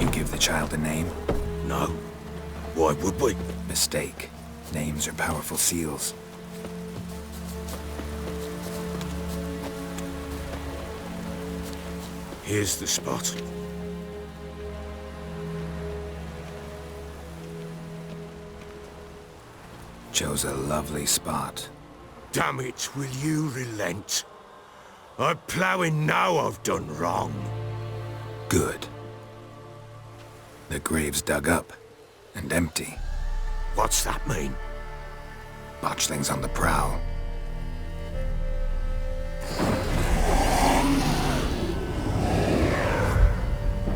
You give the child a name? No. Why would we? Mistake. Names are powerful seals. Here's the spot. Chose a lovely spot. Damn it, will you relent? I'm ploughing now I've done wrong. Good. The grave's dug up and empty. What's that mean? Botchlings on the prowl.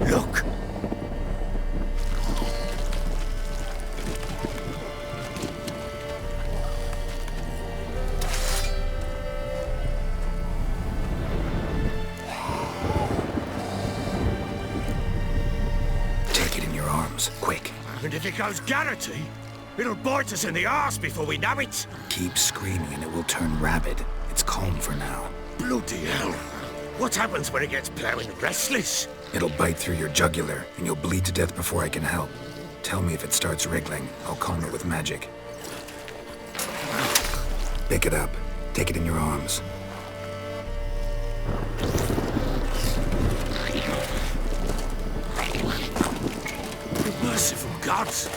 Look! Take it in your arms, quick. And if it goes Garrity, it'll bite us in the arse before we know it. Keep screaming and it will turn rabid. It's calm for now. Bloody hell. What happens when it gets ploughing restless? It'll bite through your jugular, and you'll bleed to death before I can help. Tell me if it starts wriggling. I'll calm it with magic. Pick it up. Take it in your arms. Merciful gods!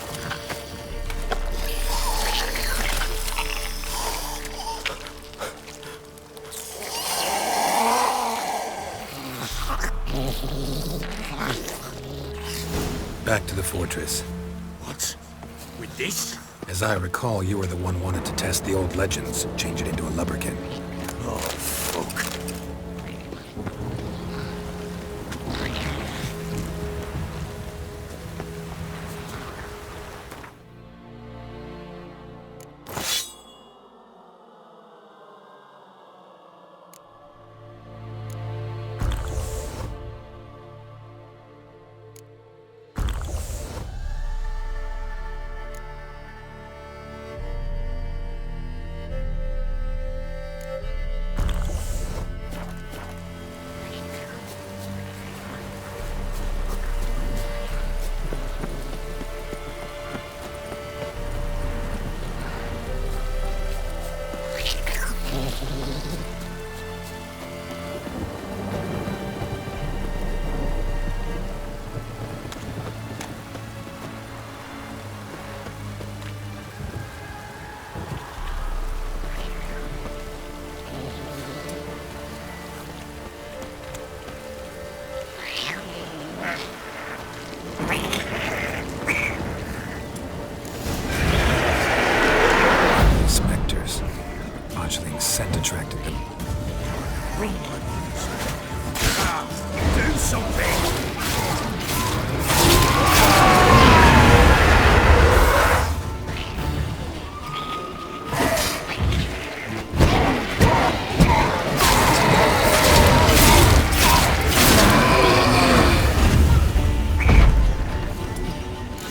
Back to the fortress. What? With this? As I recall, you were the one wanted to test the old legends, change it into a lubberkin. Oh, fuck. Scent attracted them. Do something!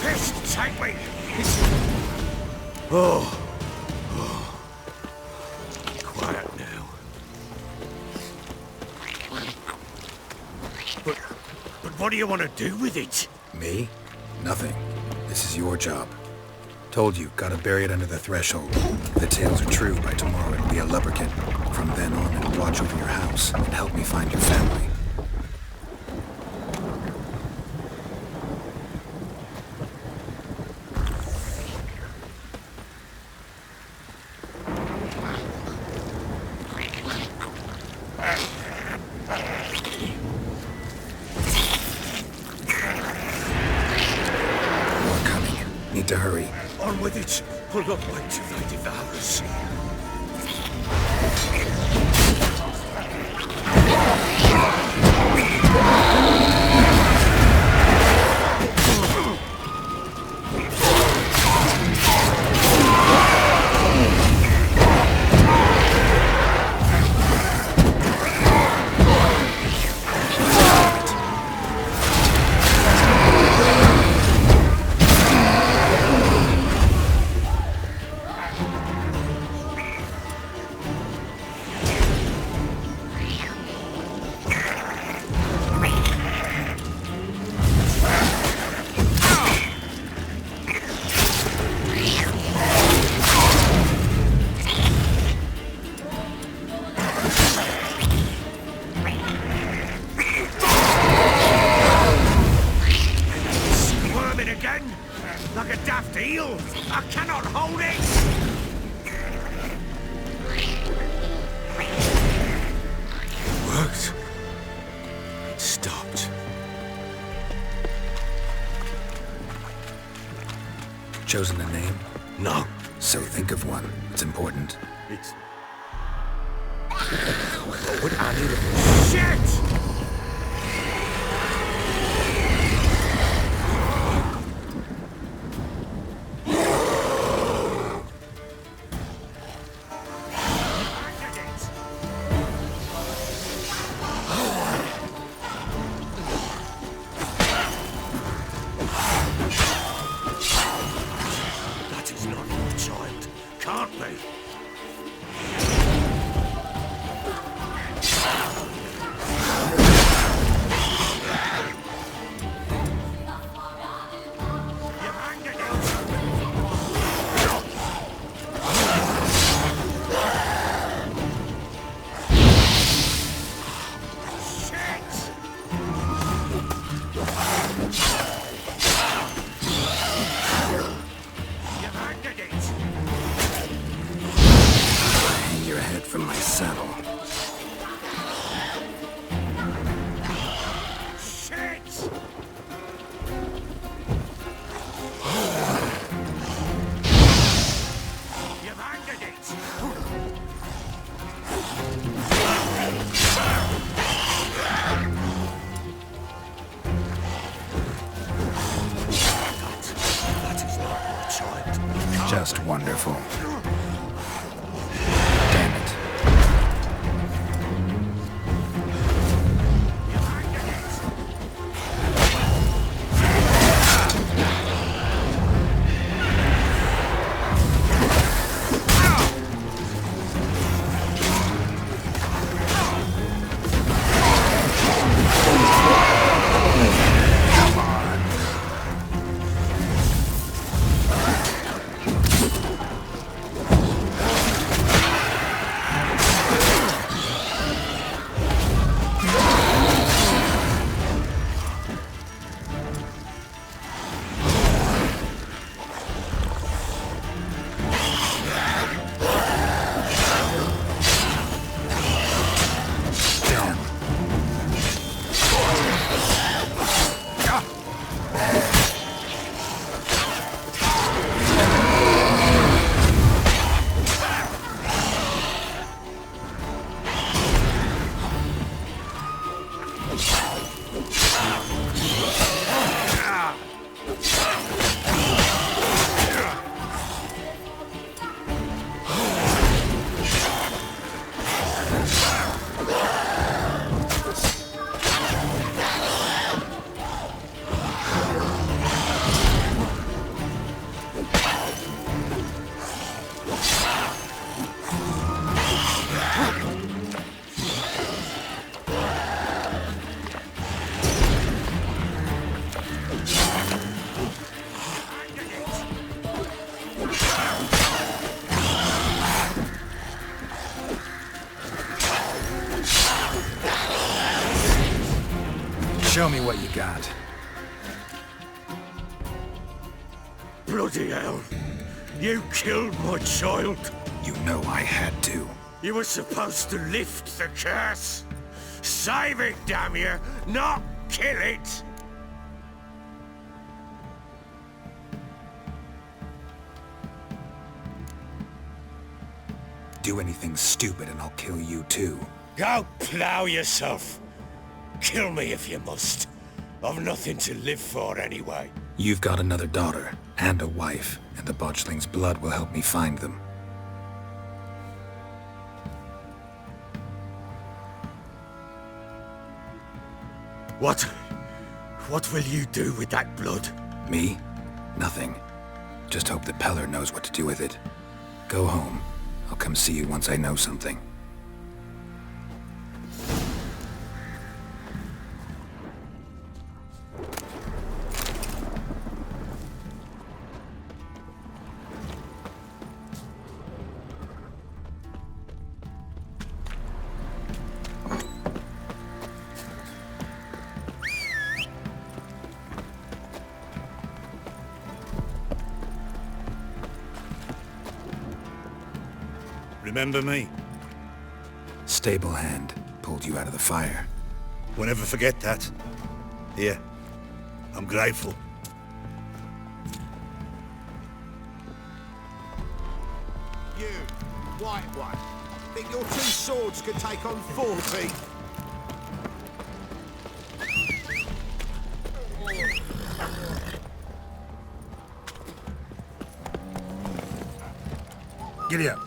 Pissed, take me! Oh. Quiet now. But what do you want to do with it? Me? Nothing. This is your job. Told you, gotta bury it under the threshold. If the tales are true, by tomorrow it'll be a lubberkin. From then on, it'll watch over your house and help me find your family. Need to hurry. On with it. Pull up like two they devour us. I cannot hold it! Worked. It stopped. Chosen a name? No. So think of one. It's important. It's... What would I need? Shit! That is not your child. Can't be. Hang your head from my saddle. Shit! You've angered it! That is not your child. Just wonderful. Damn it. You've angered it! Damn. Show me what you got. Bloody hell! You killed my child! You know I had to. You were supposed to lift the curse! Save it, damn you! Not kill it! Do anything stupid and I'll kill you too. Go plough yourself! Kill me if you must. I've nothing to live for anyway. You've got another daughter and a wife, and the botchling's blood will help me find them. What will you do with that blood? Me? Nothing. Just hope that Peller knows what to do with it. Go home. I'll come see you once I know something. Remember me? Stable hand pulled you out of the fire. We'll never forget that. Here, I'm grateful. You, white one, think your 2 swords could take on 40? Giddy up.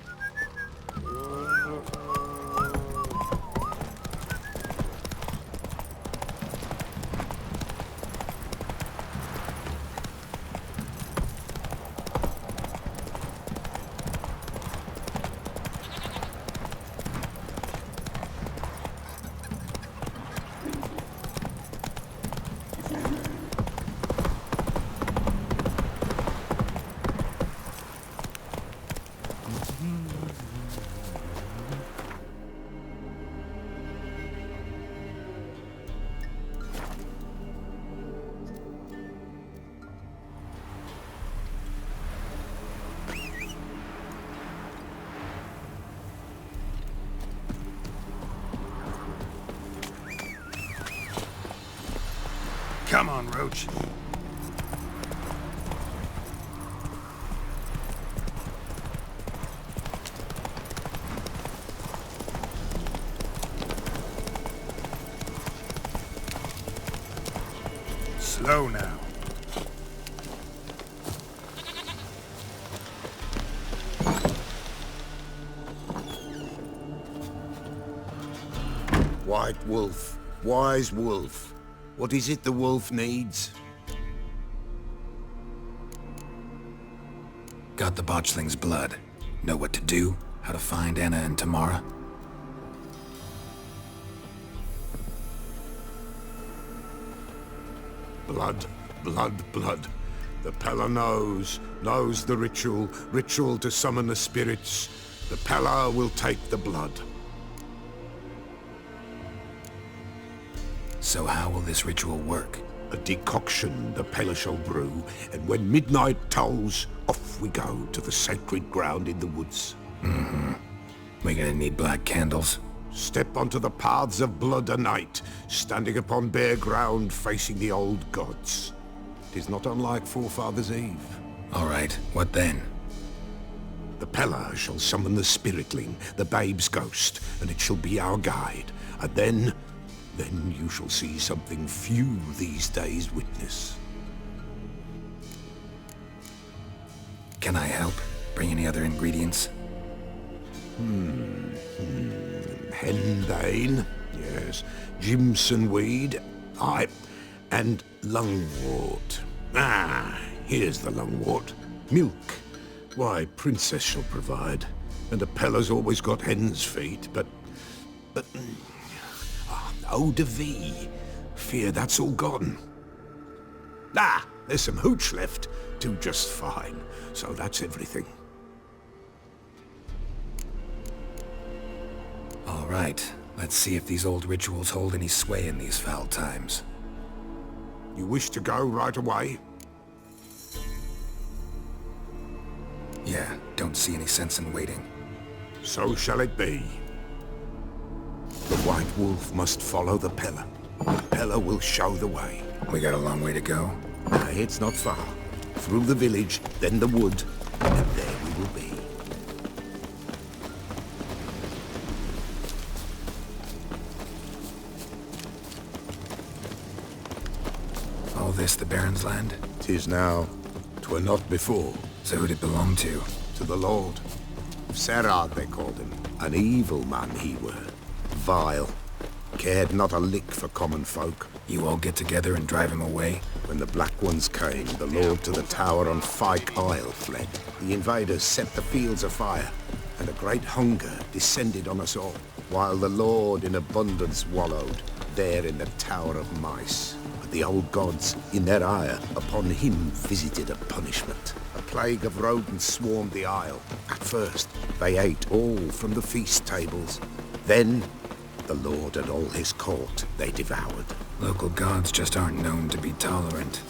Come on, Roach. Slow now. White wolf, wise wolf. What is it the wolf needs? Got the botchling's blood. Know what to do? How to find Anna and Tamara? Blood, blood, blood. The Pella knows the ritual to summon the spirits. The Pella will take the blood. So how will this ritual work? A decoction the Pella shall brew, and when midnight tolls, off we go to the sacred ground in the woods. We're gonna need black candles. Step onto the paths of blood a night, standing upon bare ground facing the old gods. It is not unlike Forefathers' Eve. All right, what then? The Pella shall summon the spiritling, the babe's ghost, and it shall be our guide. And then you shall see something few these days witness. Can I help? Bring any other ingredients? Henbane, yes. Jimson weed, aye. And lungwort. Ah, here's the lungwort. Milk. Why, Princess shall provide. And a Pella's always got hen's feet, but... eau de vie. Fear that's all gone. Ah, there's some hooch left. Do just fine. So that's everything. All right, let's see if these old rituals hold any sway in these foul times. You wish to go right away? Yeah, don't see any sense in waiting. So shall it be. The White Wolf must follow the Pella. The Pella will show the way. We got a long way to go. Nay, it's not far. Through the village, then the wood, and there we will be. All this the Baron's land? 'Tis now. 'Twere not before. So who'd it belong to? To the Lord. Serad they called him. An evil man he were. Vile. Cared not a lick for common folk. You all get together and drive him away? When the Black Ones came, the Lord to the tower on Fyke Isle fled. The invaders set the fields afire, and a great hunger descended on us all, while the Lord in abundance wallowed, there in the Tower of Mice. But the old gods, in their ire, upon him visited a punishment. A plague of rodents swarmed the isle. At first, they ate all from the feast tables. Then, the Lord and all his court they devoured. Local gods just aren't known to be tolerant.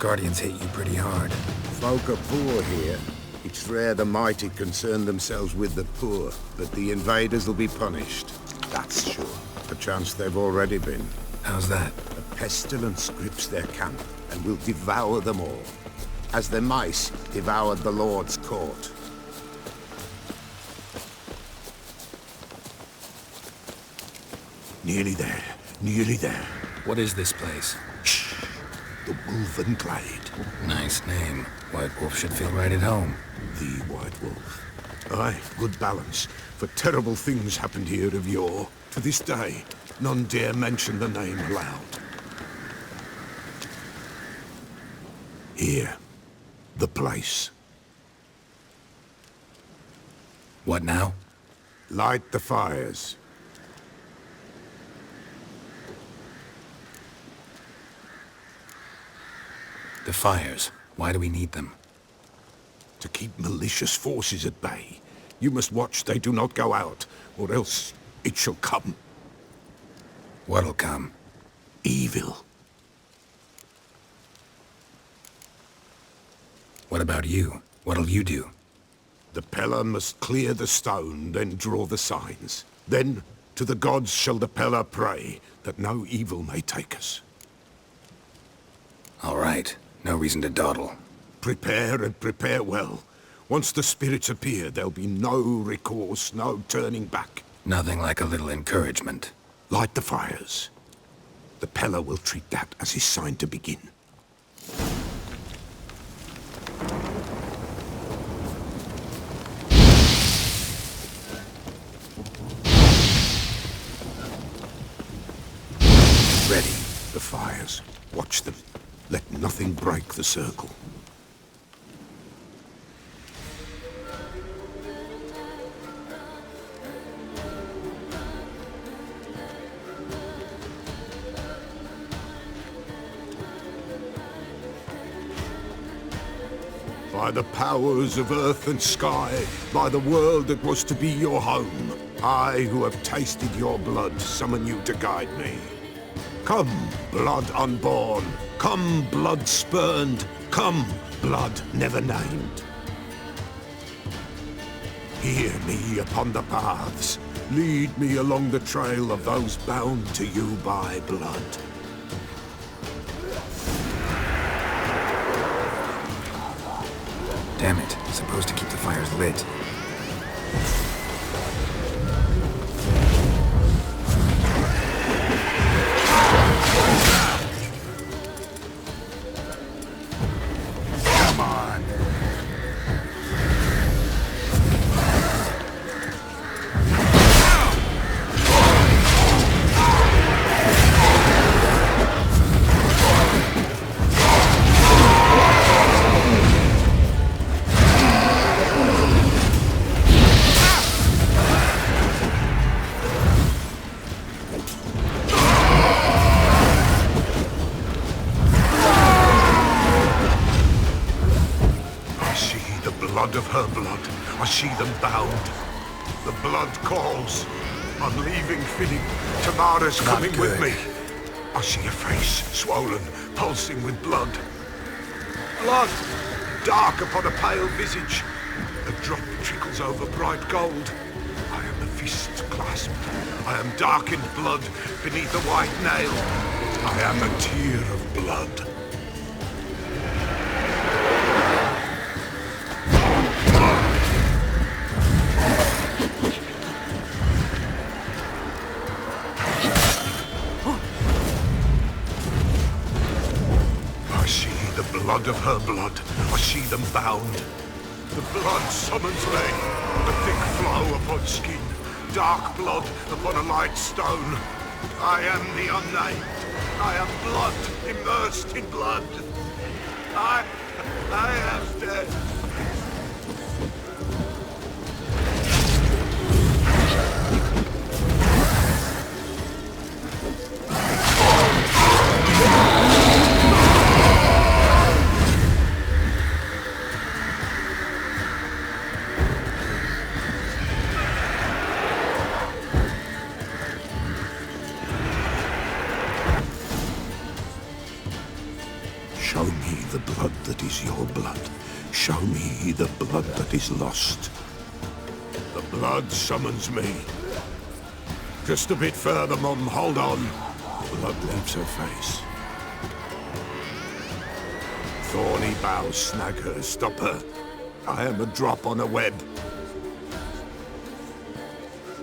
Guardians hit you pretty hard. Folk are poor here. It's rare the mighty concern themselves with the poor, but the invaders will be punished. That's sure. Perchance they've already been. How's that? A pestilence grips their camp and will devour them all, as the mice devoured the Lord's court. Nearly there. Nearly there. What is this place? Shh! The Wolven Glade. Nice name. White Wolf should feel right at home. The White Wolf. Aye, good balance. For terrible things happened here of yore. To this day, none dare mention the name aloud. Here. The place. What now? Light the fires. The fires. Why do we need them? To keep malicious forces at bay. You must watch they do not go out, or else it shall come. What'll come? Evil. What about you? What'll you do? The Peller must clear the stone, then draw the signs. Then, to the gods shall the Peller pray, that no evil may take us. All right. No reason to dawdle. Prepare and prepare well. Once the spirits appear, there'll be no recourse, no turning back. Nothing like a little encouragement. Light the fires. The Peller will treat that as his sign to begin. Ready. The fires. Watch them. Let nothing break the circle. By the powers of earth and sky, by the world that was to be your home, I, who have tasted your blood, summon you to guide me. Come, blood unborn. Come, blood spurned. Come, blood never named. Hear me upon the paths. Lead me along the trail of those bound to you by blood. Damn it. Supposed to keep the fires lit. Come on. Blood of her blood. I see them bound. The blood calls. I'm leaving Finning. Tamara's coming with me. I see a face, swollen, pulsing with blood. Blood! Dark upon a pale visage. A drop trickles over bright gold. I am a fist clasped. I am darkened blood beneath a white nail. I am a tear of blood. Blood of her blood. I see them bound. The blood summons me. A thick flow upon skin. Dark blood upon a light stone. I am the unnamed. I am blood immersed in blood. I am dead. Show me the Show me the blood that is lost. The blood summons me. Just a bit further, Mum. Hold on. Blood leaves her face. Thorny boughs snag her, stop her. I am a drop on a web.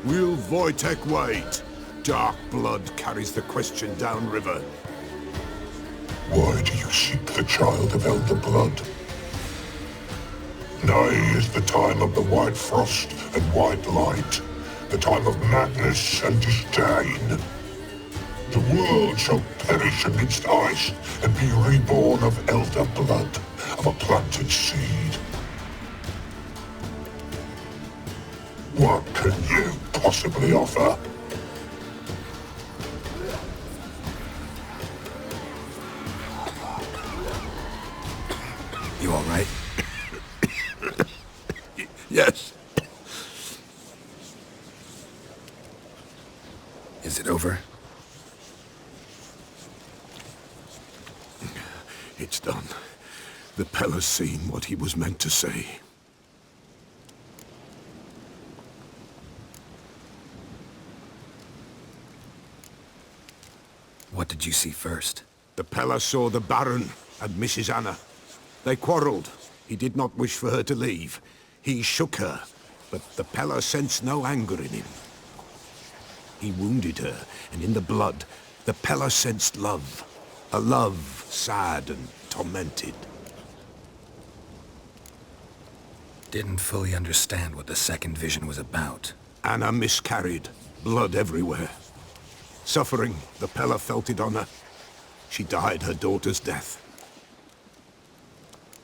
Will Wojtek wait? Dark blood carries the question downriver. Why do you seek the child of Elder Blood? Nigh is the time of the white frost and white light, the time of madness and disdain. The world shall perish amidst ice and be reborn of Elder Blood, of a planted seed. What can you possibly offer? You all right? Yes. Is it over? It's done. The Pella's seen what he was meant to say. What did you see first? The Pella saw the Baron and Mrs. Anna. They quarreled. He did not wish for her to leave. He shook her, but the Pella sensed no anger in him. He wounded her, and in the blood, the Pella sensed love. A love sad and tormented. Didn't fully understand what the second vision was about. Anna miscarried, blood everywhere. Suffering, the Pella felt it on her. She died her daughter's death.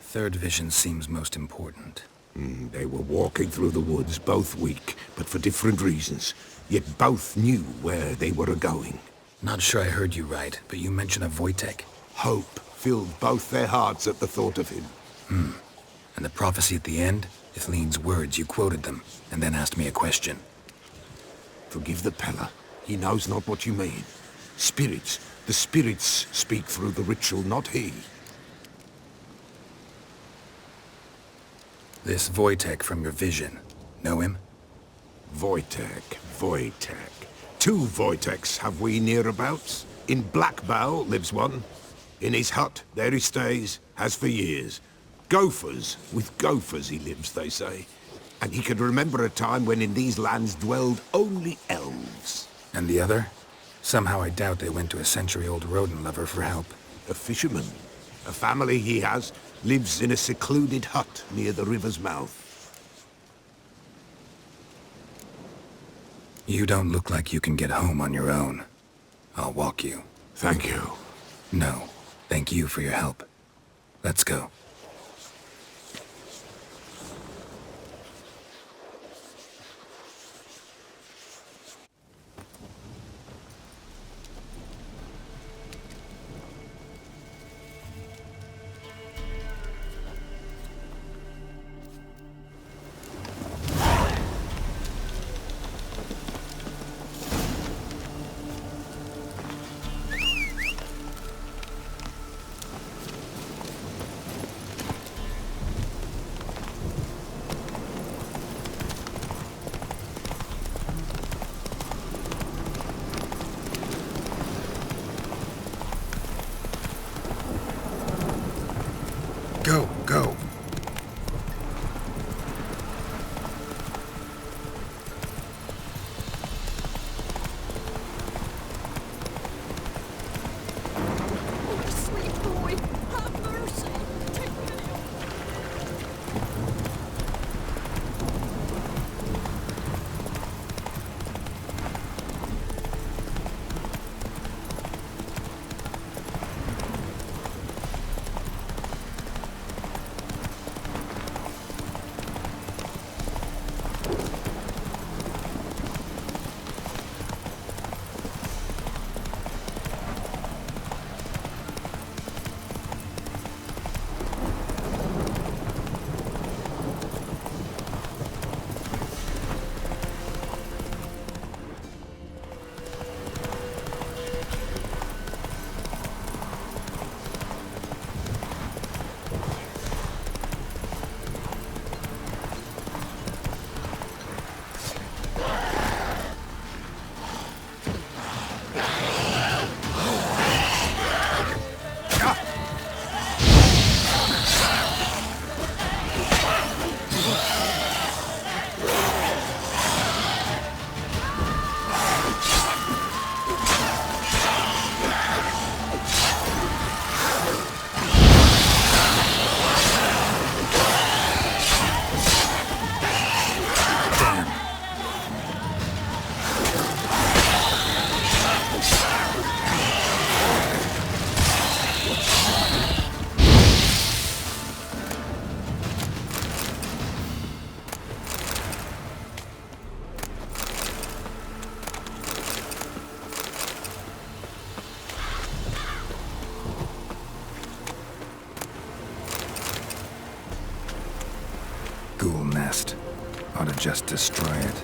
Third vision seems most important. They were walking through the woods, both weak, but for different reasons. Yet both knew where they were going. Not sure I heard you right, but you mentioned a Wojtek. Hope filled both their hearts at the thought of him. And the prophecy at the end? Ithlin's words, you quoted them, and then asked me a question. Forgive the Pella. He knows not what you mean. Spirits. The spirits speak through the ritual, not he. This Wojtek from your vision, know him? Wojtek. Two Wojteks have we nearabouts. In Blackbow lives one. In his hut, there he stays, has for years. Gophers, with gophers he lives, they say. And he can remember a time when in these lands dwelled only elves. And the other? Somehow I doubt they went to a century-old rodent lover for help. A fisherman. A family he has lives in a secluded hut near the river's mouth. You don't look like you can get home on your own. I'll walk you. Thank you. No, thank you for your help. Let's go. just destroy it.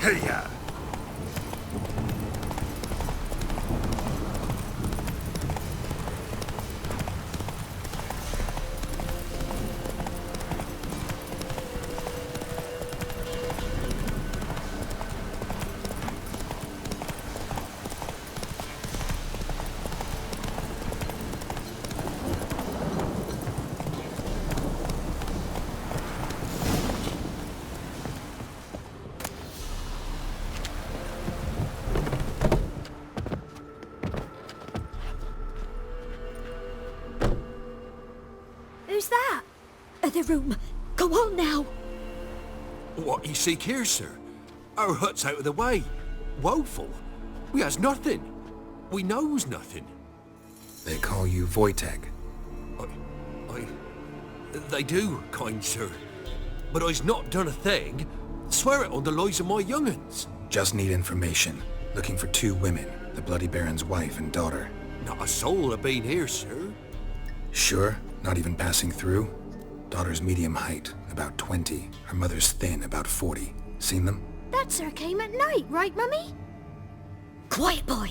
Hey-ya! Who's that? The room. Go on now. What you seek here, sir? Our hut's out of the way. Woeful. We has nothing. We knows nothing. They call you Wojtek. They do, kind sir. But I's not done a thing. Swear it on the lives of my young'uns. Just need information. Looking for 2 women, the Bloody Baron's wife and daughter. Not a soul have been here, sir. Sure? Not even passing through? Daughter's medium height, about 20. Her mother's thin, about 40. Seen them? That sir came at night, right, Mummy? Quiet, boy.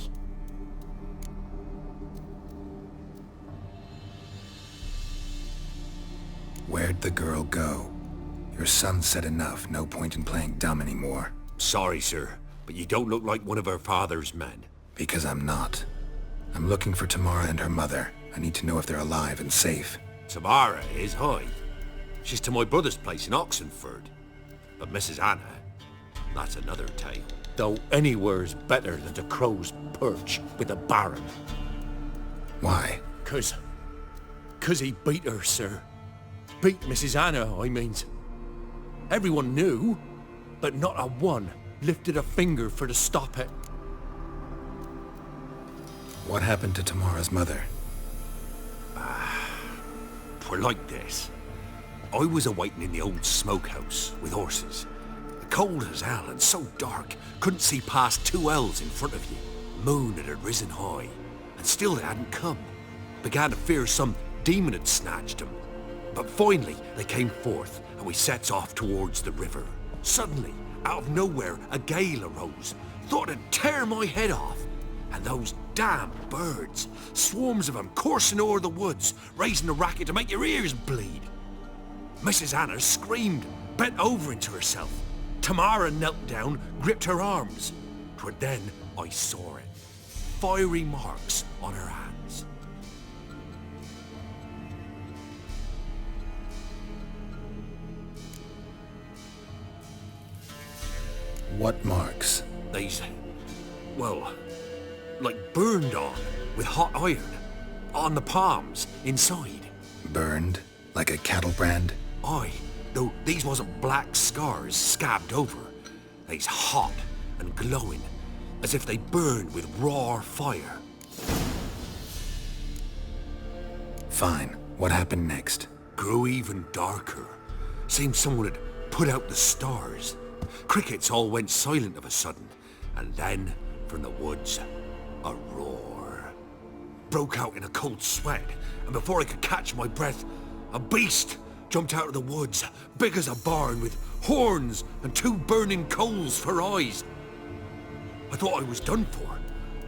Where'd the girl go? Your son said enough, no point in playing dumb anymore. Sorry, sir, but you don't look like one of her father's men. Because I'm not. I'm looking for Tamara and her mother. I need to know if they're alive and safe. Tamara is, hi. She's to my brother's place in Oxenford. But Mrs. Anna, that's another tale. Though anywhere's better than the Crow's Perch with the Baron. Why? Cause he beat her, sir. Beat Mrs. Anna, I means. Everyone knew, but not a one lifted a finger for to stop it. What happened to Tamara's mother? Twere like this. I was awaiting in the old smokehouse with horses. Cold as hell and so dark, couldn't see past 2 ells in front of you. Moon had risen high, and still they hadn't come. Began to fear some demon had snatched them. But finally, they came forth, and we sets off towards the river. Suddenly, out of nowhere, a gale arose. Thought it'd tear my head off. And those damn birds, swarms of them coursing o'er the woods, raising a racket to make your ears bleed. Mrs. Anna screamed, bent over into herself. Tamara knelt down, gripped her arms. 'Twere then I saw it. Fiery marks on her hands. What marks? They's, well, like burned on with hot iron. On the palms, inside. Burned? Like a cattle brand? Aye, though these wasn't black scars scabbed over. They's hot and glowing, as if they burned with raw fire. Fine. What happened next? Grew even darker. Seemed someone had put out the stars. Crickets all went silent of a sudden, and then, from the woods, a roar. Broke out in a cold sweat, and before I could catch my breath, a beast jumped out of the woods, big as a barn, with horns and 2 burning coals for eyes. I thought I was done for.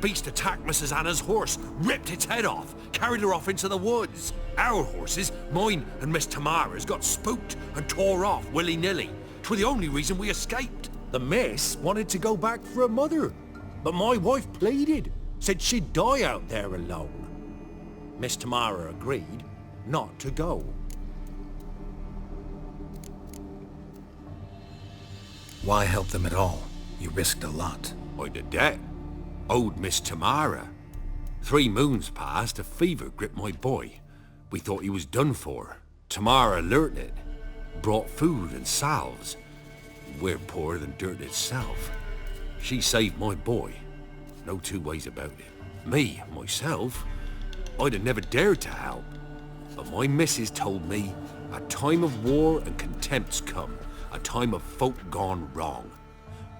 Beast attacked Mrs. Anna's horse, ripped its head off, carried her off into the woods. Our horses, mine and Miss Tamara's, got spooked and tore off willy-nilly. 'Twere the only reason we escaped. The miss wanted to go back for her mother, but my wife pleaded, said she'd die out there alone. Miss Tamara agreed not to go. Why help them at all? You risked a lot. I'd a debt. Owed Miss Tamara. 3 moons passed, a fever gripped my boy. We thought he was done for. Tamara learnt it. Brought food and salves. We're poorer than dirt itself. She saved my boy. No 2 ways about it. Me, myself, I'd have never dared to help. But my missus told me a time of war and contempt's come, a time of folk gone wrong.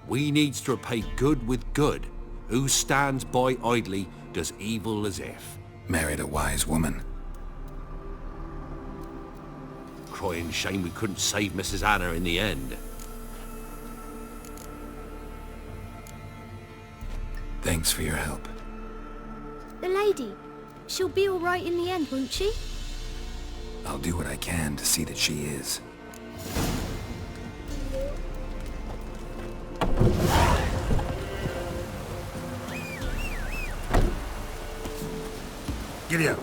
We needs to repay good with good. Who stands by idly does evil as if. Married a wise woman. Crying shame we couldn't save Mrs. Anna in the end. Thanks for your help. The lady, she'll be all right in the end, won't she? I'll do what I can to see that she is. Giddy up.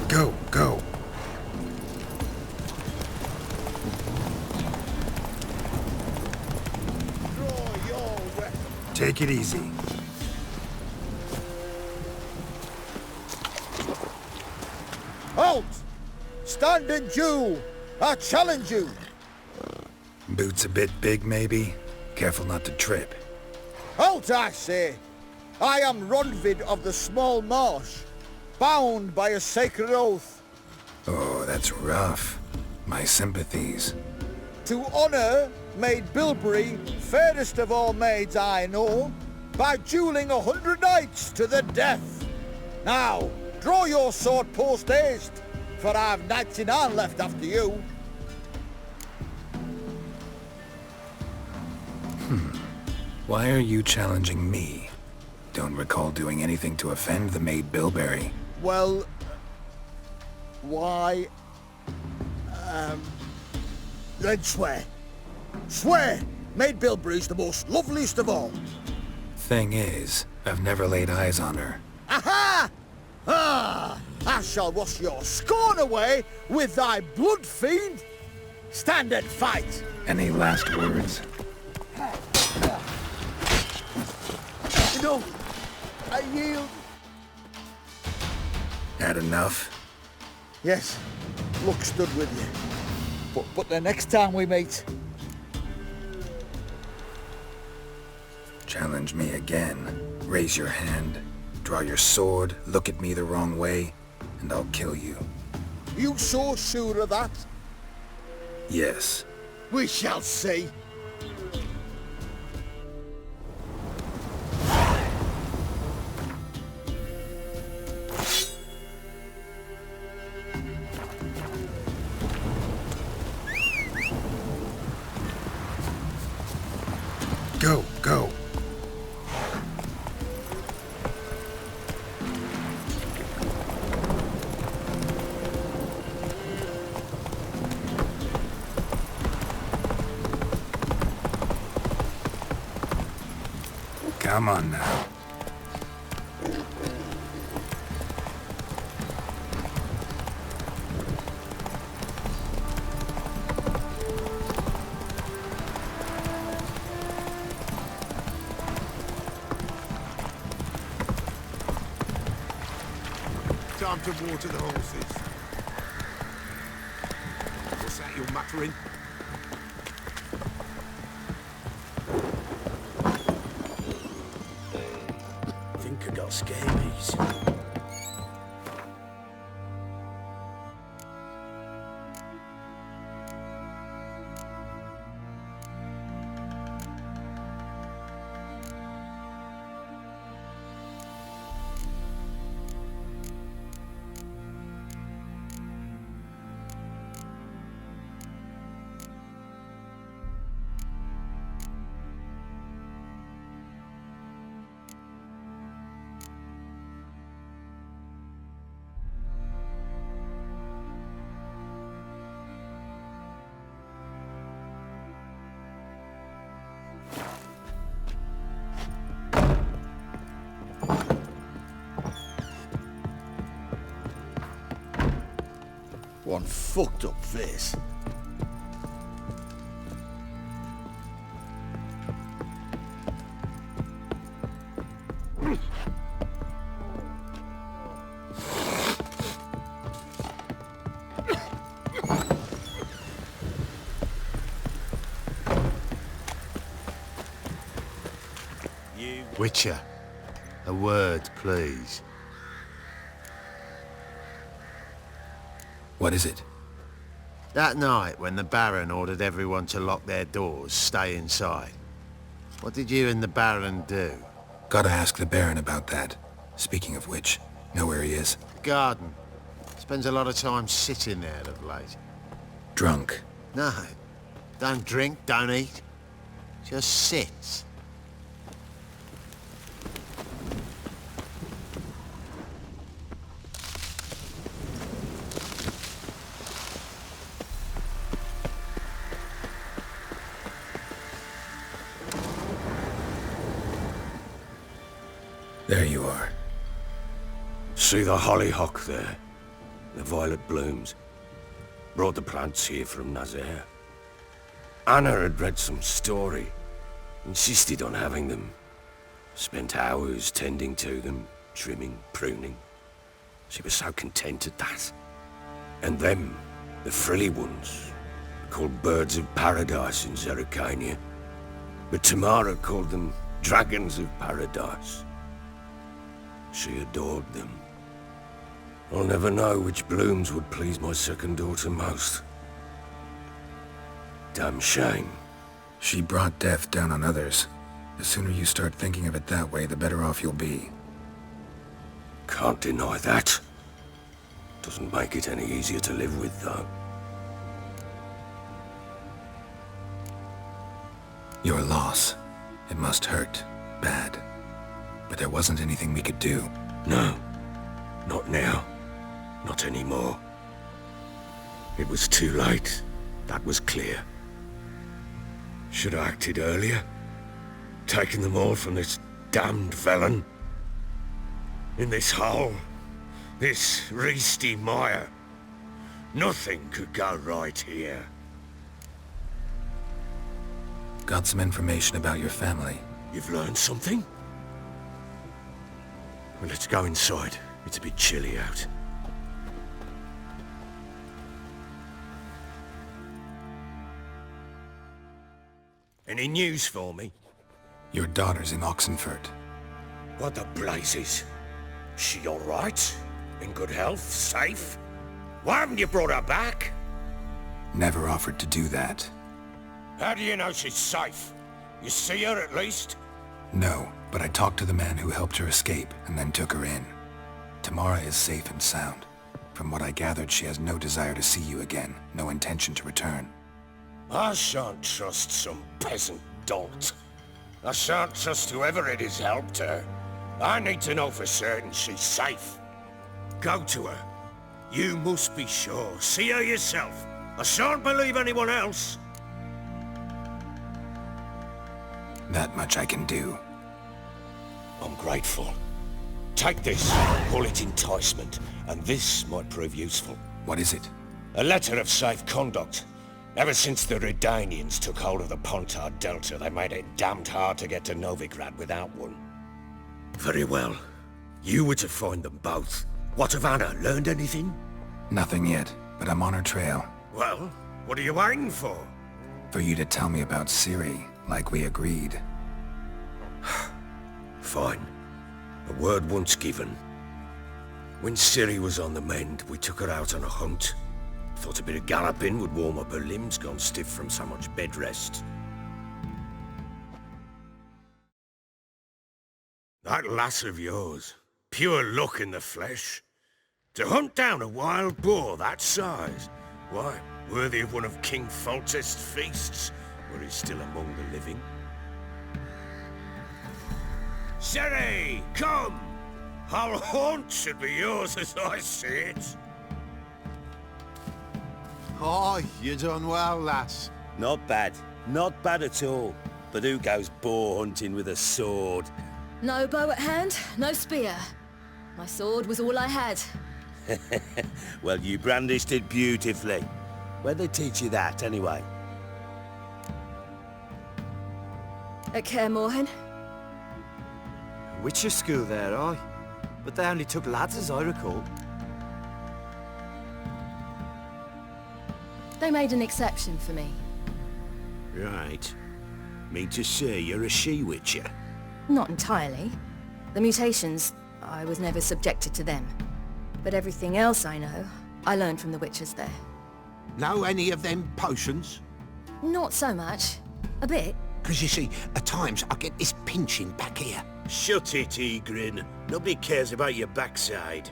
Go, go. Take it easy. Halt! Stand and do! I challenge you! Boots a bit big, maybe? Careful not to trip. Halt, I say! I am Ronvid of the Small Marsh, bound by a sacred oath. Oh, that's rough. My sympathies. To honour Maid Bilberry, fairest of all maids I know, by duelling 100 knights to the death. Now, draw your sword post haste, for I've 99 left after you. Why are you challenging me? Don't recall doing anything to offend the Maid Bilberry. Well, why, then swear. Swear! Maid Bilberry's the most loveliest of all. Thing is, I've never laid eyes on her. Aha! Ah! I shall wash your scorn away with thy blood, fiend! Stand and fight! Any last words? No, I yield. Had enough? Yes, luck stood with you. But the next time we meet... Challenge me again. Raise your hand, draw your sword, look at me the wrong way, and I'll kill you. You so sure of that? Yes. We shall see. Go, go. Come on now. Time to water the horses. What's that you're muttering? I think I got scabies. one fucked up face. Witcher, a word, please. What is it? That night when the Baron ordered everyone to lock their doors, stay inside. What did you and the Baron do? Gotta ask the Baron about that. Speaking of which, know where he is? Garden. Spends a lot of time sitting there of late. Drunk. No. Don't drink, don't eat. Just sits. There you are. See the hollyhock there? The violet blooms. Brought the plants here from Nazaire. Anna had read some story. Insisted on having them. Spent hours tending to them, trimming, pruning. She was so content at that. And them, the frilly ones, called birds of paradise in Zerrikania. But Tamara called them dragons of paradise. She adored them. I'll never know which blooms would please my second daughter most. Damn shame. She brought death down on others. The sooner you start thinking of it that way, the better off you'll be. Can't deny that. Doesn't make it any easier to live with, though. Your loss. It must hurt. Bad. But there wasn't anything we could do. No. Not now. Not anymore. It was too late. That was clear. Should have acted earlier. Taken them all from this damned felon. In this hole. This reesty mire. Nothing could go right here. Got some information about your family. You've learned something? Well, let's go inside. It's a bit chilly out. Any news for me? Your daughter's in Oxenfurt. What the blazes? She all right? In good health? Safe? Why haven't you brought her back? Never offered to do that. How do you know she's safe? You see her at least? No, but I talked to the man who helped her escape and then took her in. Tamara is safe and sound. From what I gathered, she has no desire to see you again, no intention to return. I shan't trust some peasant dolt. I shan't trust whoever it is helped her. I need to know for certain she's safe. Go to her. You must be sure. See her yourself. I shan't believe anyone else. That much I can do. I'm grateful. Take this, call it enticement, and this might prove useful. What is it? A letter of safe conduct. Ever since the Redanians took hold of the Pontard Delta, they made it damned hard to get to Novigrad without one. Very well. You were to find them both. What of Anna? Learned anything? Nothing yet, but I'm on her trail. Well, what are you waiting for? For you to tell me about Ciri, like we agreed. Fine. A word once given. When Ciri was on the mend, we took her out on a hunt. Thought a bit of galloping would warm up her limbs gone stiff from so much bed rest. That lass of yours, pure luck in the flesh. To hunt down a wild boar that size, why, worthy of one of King Foltest's feasts, were he still among the living. Ciri, come! Our haunt should be yours as I see it. Oh, you done well, lass. Not bad. Not bad at all. But who goes boar hunting with a sword? No bow at hand, no spear. My sword was all I had. Well, you brandished it beautifully. Where'd they teach you that, anyway? At Kaer Morhen. Witcher school there, aye. But they only took lads, as I recall. They made an exception for me. Right. Mean to say you're a she-witcher? Not entirely. The mutations, I was never subjected to them. But everything else I know, I learned from the witchers there. Know any of them potions? Not so much. A bit. Because you see, at times I get this pinching back here. Shut it, Egrin. Nobody cares about your backside.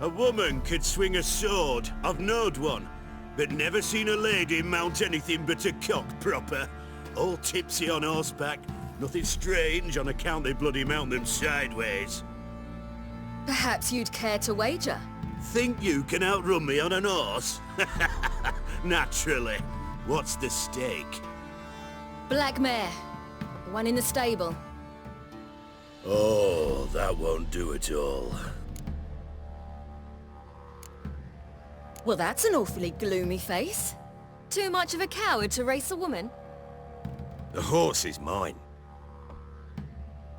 A woman could swing a sword. I've knowed one. But never seen a lady mount anything but a cock proper. All tipsy on horseback. Nothing strange on account they bloody mount them sideways. Perhaps you'd care to wager? Think you can outrun me on an horse? Naturally. What's the stake? Black mare. The one in the stable. Oh, that won't do at all. Well, that's an awfully gloomy face. Too much of a coward to race a woman? The horse is mine.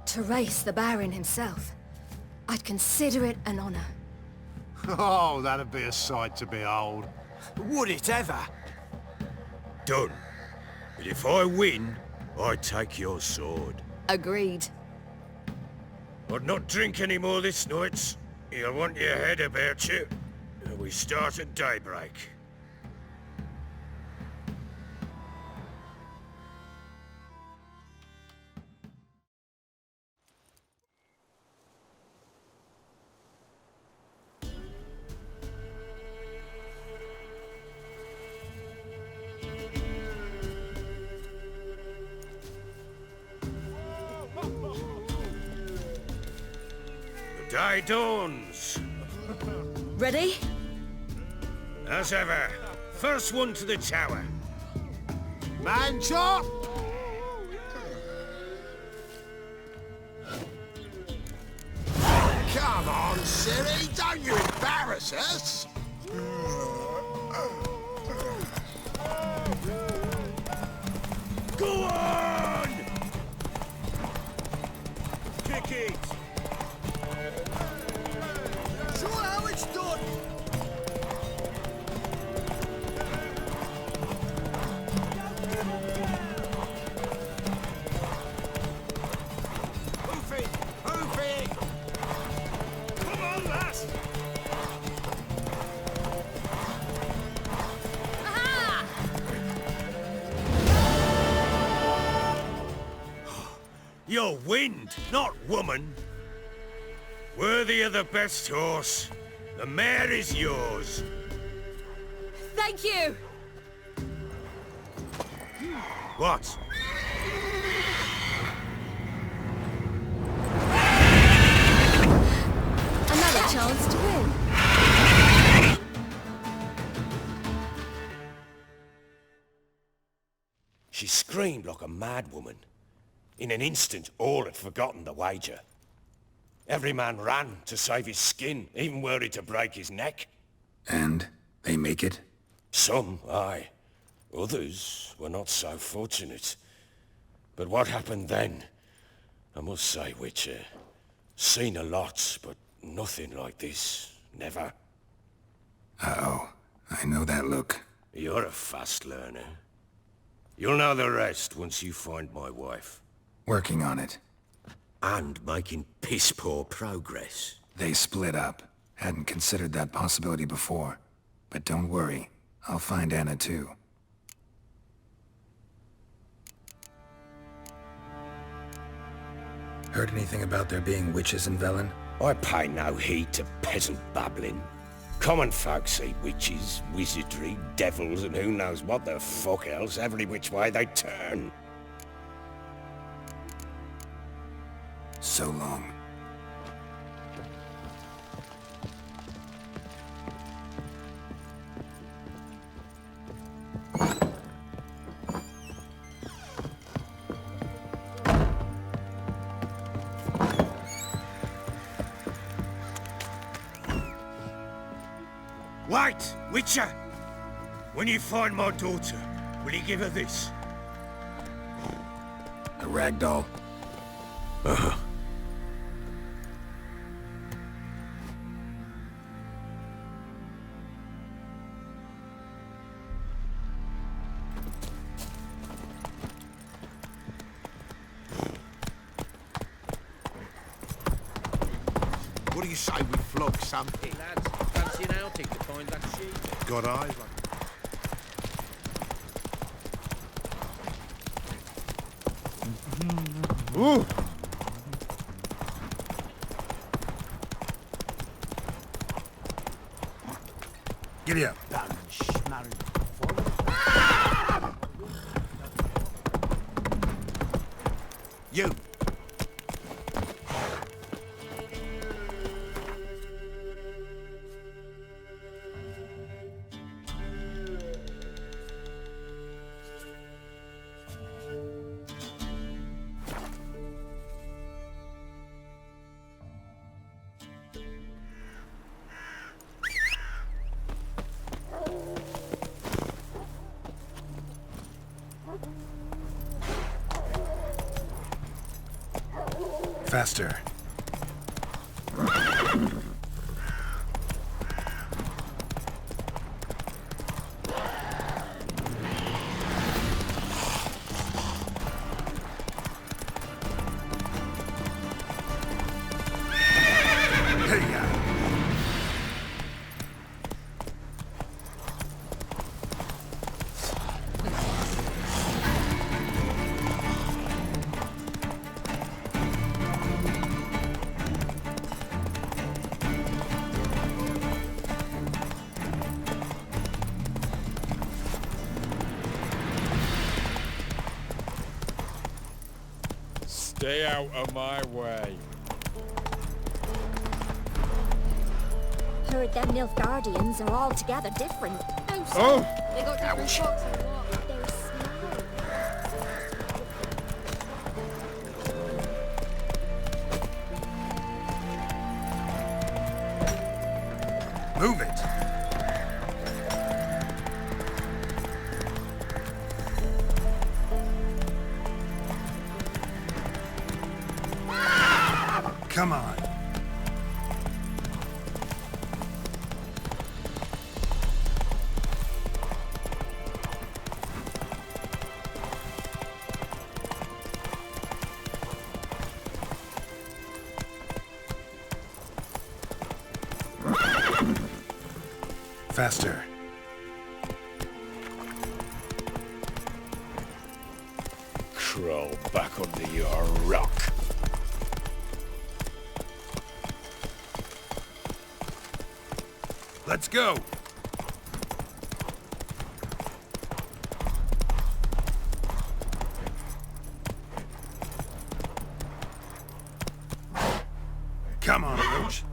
To race the Baron himself. I'd consider it an honor. Oh, that'd be a sight to behold. Would it ever? Done. But if I win, I take your sword. Agreed. I'd not drink any more this night. You'll want your head about you. We start at daybreak. The day dawns. Ready? As ever, first one to the tower. Man chop! Come on, silly, don't you embarrass us! Go on! Kick it! Show how it's done! Hoof it! Hoof it! Come on, lass! You're wind, not woman. Worthy of the best horse. The mare is yours. Thank you! What? Another chance to win. She screamed like a mad woman. In an instant, all had forgotten the wager. Every man ran to save his skin, even were it to break his neck. And they make it? Some, aye. Others were not so fortunate. But what happened then? I must say, Witcher, seen a lot, but nothing like this. Never. Uh-oh. I know that look. You're a fast learner. You'll know the rest once you find my wife. Working on it. And making piss-poor progress. They split up. Hadn't considered that possibility before. But don't worry. I'll find Anna too. Heard anything about there being witches in Velen? I pay no heed to peasant babbling. Common folk see witches, wizardry, devils, and who knows what the fuck else every which way they turn. So long. Wait, Witcher! When you find my daughter, will you give her this? A rag doll? Uh-huh. What do you say we flog something? Lads, fancy an outing to find that sheep? Got eyes? Ooh! Giddy up. You! Faster. Hey-ya. Stay out of my way. Heard them Nilfgaardians are altogether different. Oh! They got different folks and what? They're small. Move it. Come on. Faster. Crawl back under your rock. Let's go. Come on, Roach.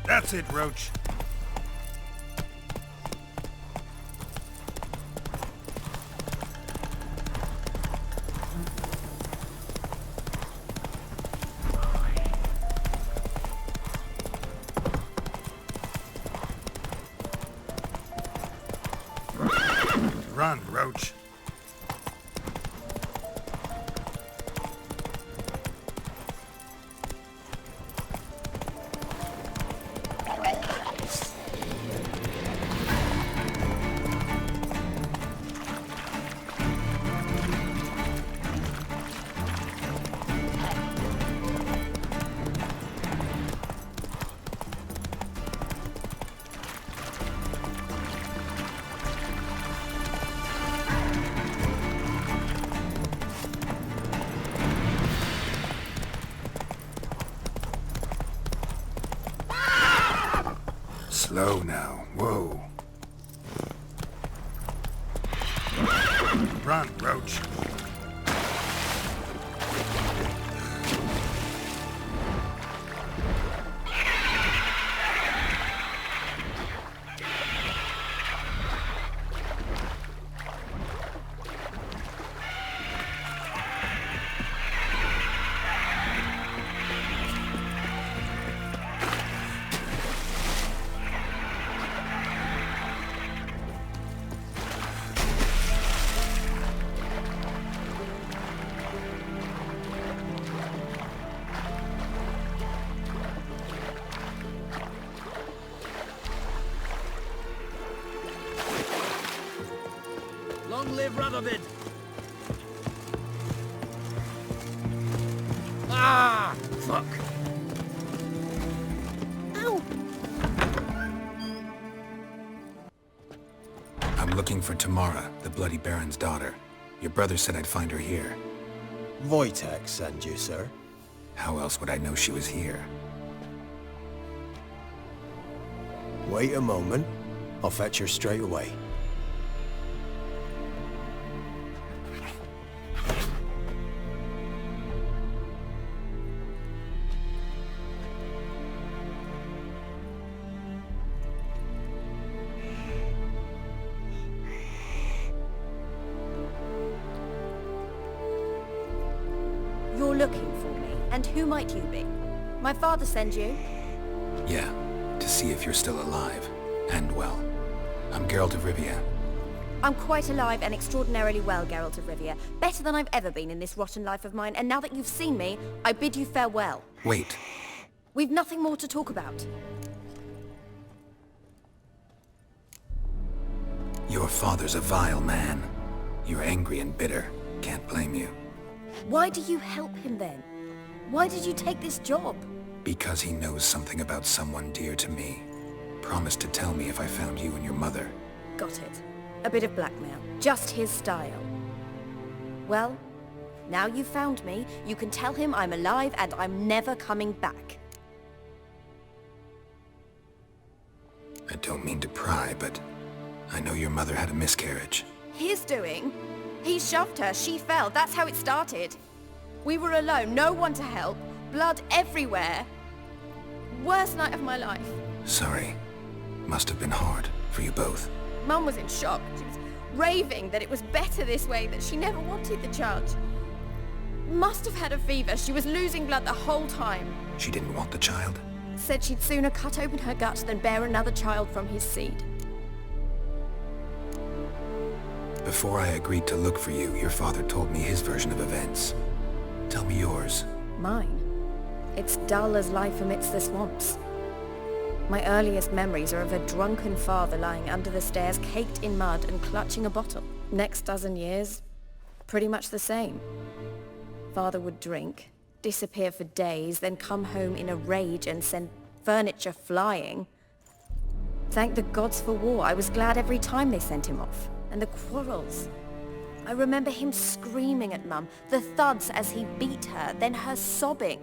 That's it, Roach. Run, Roach. Slow now. Whoa. Run, Roach. live, Radovid! Ah! Fuck! Ow! I'm looking for Tamara, the Bloody Baron's daughter. Your brother said I'd find her here. Wojtek sent you, sir. How else would I know she was here? Wait a moment. I'll fetch her straight away. You're looking for me, and who might you be? My father send you? Yeah, to see if you're still alive. And well. I'm Geralt of Rivia. I'm quite alive and extraordinarily well, Geralt of Rivia. Better than I've ever been in this rotten life of mine, and now that you've seen me, I bid you farewell. Wait. We've nothing more to talk about. Your father's a vile man. You're angry and bitter. Can't blame you. Why do you help him then? Why did you take this job? Because he knows something about someone dear to me. Promised to tell me if I found you and your mother. Got it. A bit of blackmail. Just his style. Well, now you've found me, you can tell him I'm alive and I'm never coming back. I don't mean to pry, but I know your mother had a miscarriage. His doing? He shoved her, she fell, that's how it started. We were alone, no one to help, blood everywhere. Worst night of my life. Sorry. Must have been hard for you both. Mum was in shock. She was raving that it was better this way, that she never wanted the charge. Must have had a fever. She was losing blood the whole time. She didn't want the child? Said she'd sooner cut open her gut than bear another child from his seed. Before I agreed to look for you, your father told me his version of events. Tell me yours. Mine? It's dull as life amidst the swamps. My earliest memories are of a drunken father lying under the stairs, caked in mud and clutching a bottle. Next dozen years, pretty much the same. Father would drink, disappear for days, then come home in a rage and send furniture flying. Thank the gods for war. I was glad every time they sent him off. And the quarrels. I remember him screaming at Mum, the thuds as he beat her, then her sobbing.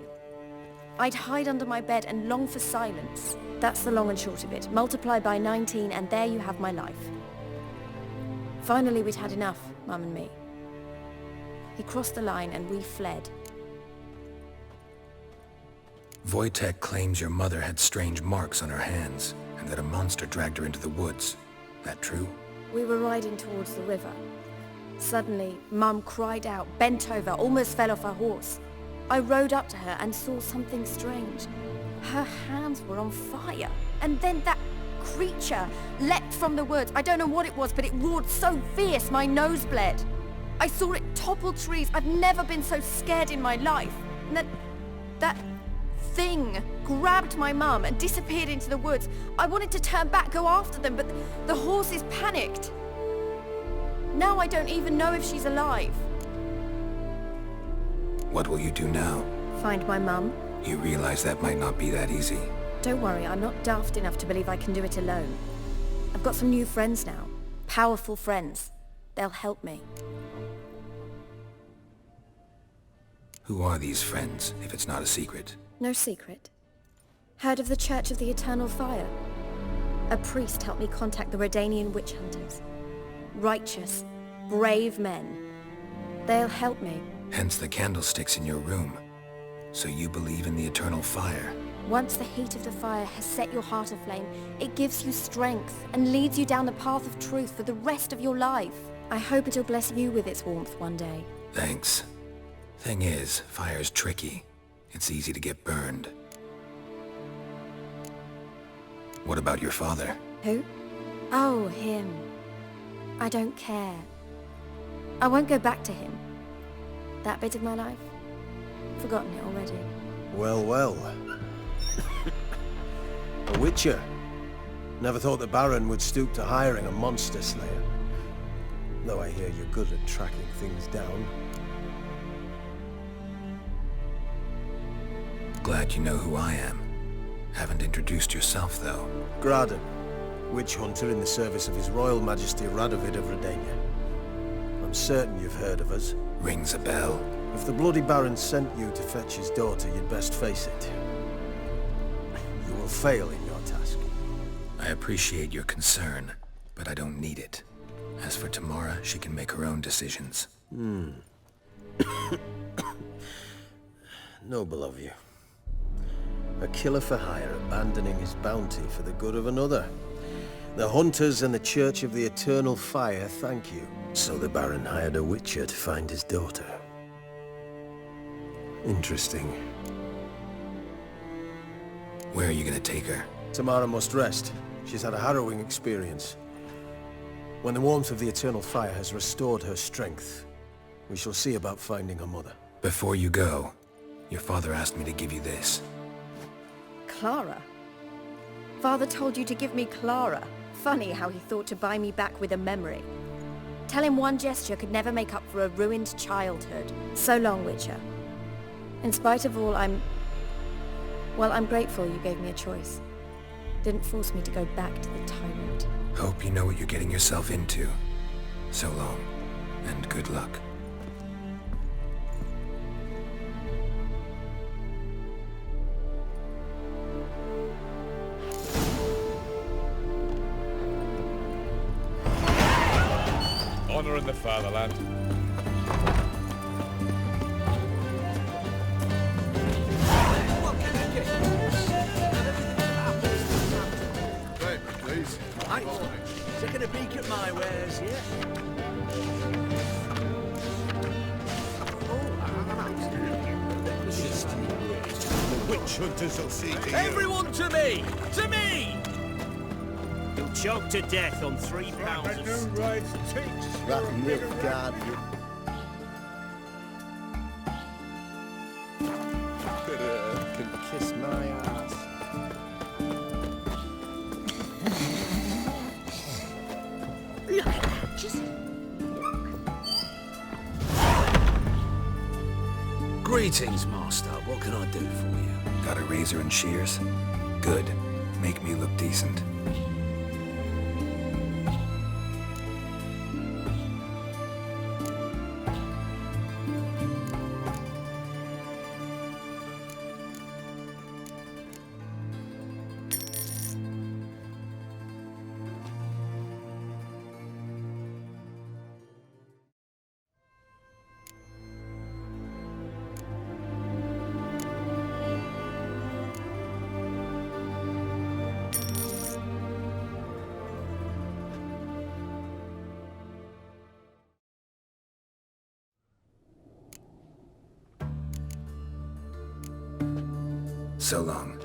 I'd hide under my bed and long for silence. That's the long and short of it. Multiply by 19 and there you have my life. Finally we'd had enough, Mum and me. He crossed the line and we fled. Wojtek claims your mother had strange marks on her hands, and that a monster dragged her into the woods. That true? We were riding towards the river. Suddenly, Mum cried out, bent over, almost fell off her horse. I rode up to her and saw something strange. Her hands were on fire. And then that creature leapt from the woods. I don't know what it was, but it roared so fierce my nose bled. I saw it topple trees. I've never been so scared in my life. And that thing grabbed my mum and disappeared into the woods. I wanted to turn back, go after them, but the horses panicked. Now I don't even know if she's alive. What will you do now? Find my mum. You realize that might not be that easy. Don't worry, I'm not daft enough to believe I can do it alone. I've got some new friends now. Powerful friends. They'll help me. Who are these friends, if it's not a secret? No secret. Heard of the Church of the Eternal Fire? A priest helped me contact the Redanian witch hunters. Righteous, brave men. They'll help me. Hence the candlesticks in your room. So you believe in the eternal fire? Once the heat of the fire has set your heart aflame, it gives you strength and leads you down the path of truth for the rest of your life. I hope it'll bless you with its warmth one day. Thanks. Thing is, fire's tricky. It's easy to get burned. What about your father? Who? Oh, him. I don't care. I won't go back to him. That bit of my life? Forgotten it already. Well, well. A witcher. Never thought the Baron would stoop to hiring a monster slayer. Though I hear you're good at tracking things down. Glad you know who I am. Haven't introduced yourself, though. Graden, witch hunter in the service of His Royal Majesty Radovid of Redania. I'm certain you've heard of us. Rings a bell. If the Bloody Baron sent you to fetch his daughter, you'd best face it. You will fail in your task. I appreciate your concern, but I don't need it. As for Tamara, she can make her own decisions. Noble of you. A killer for hire abandoning his bounty for the good of another. The Hunters and the Church of the Eternal Fire thank you. So the Baron hired a witcher to find his daughter. Interesting. Where are you gonna take her? Tamara must rest. She's had a harrowing experience. When the warmth of the Eternal Fire has restored her strength, we shall see about finding her mother. Before you go, your father asked me to give you this. Clara? Father told you to give me Clara. Funny how he thought to buy me back with a memory. Tell him one gesture could never make up for a ruined childhood. So long, Witcher. In spite of all, I'm grateful you gave me a choice. Didn't force me to go back to the tyrant. Hope you know what you're getting yourself into. So long, and good luck. Honor in the fatherland. Please. Right. Taking a peek at my wares, yeah? The witch hunters will see to you. Everyone to me! To me! You'll choke to death on £3 of steak. That milk guardian. Can kiss my ass. Greetings, Master. What can I do for you? Got a razor and shears? Good. Make me look decent. So long.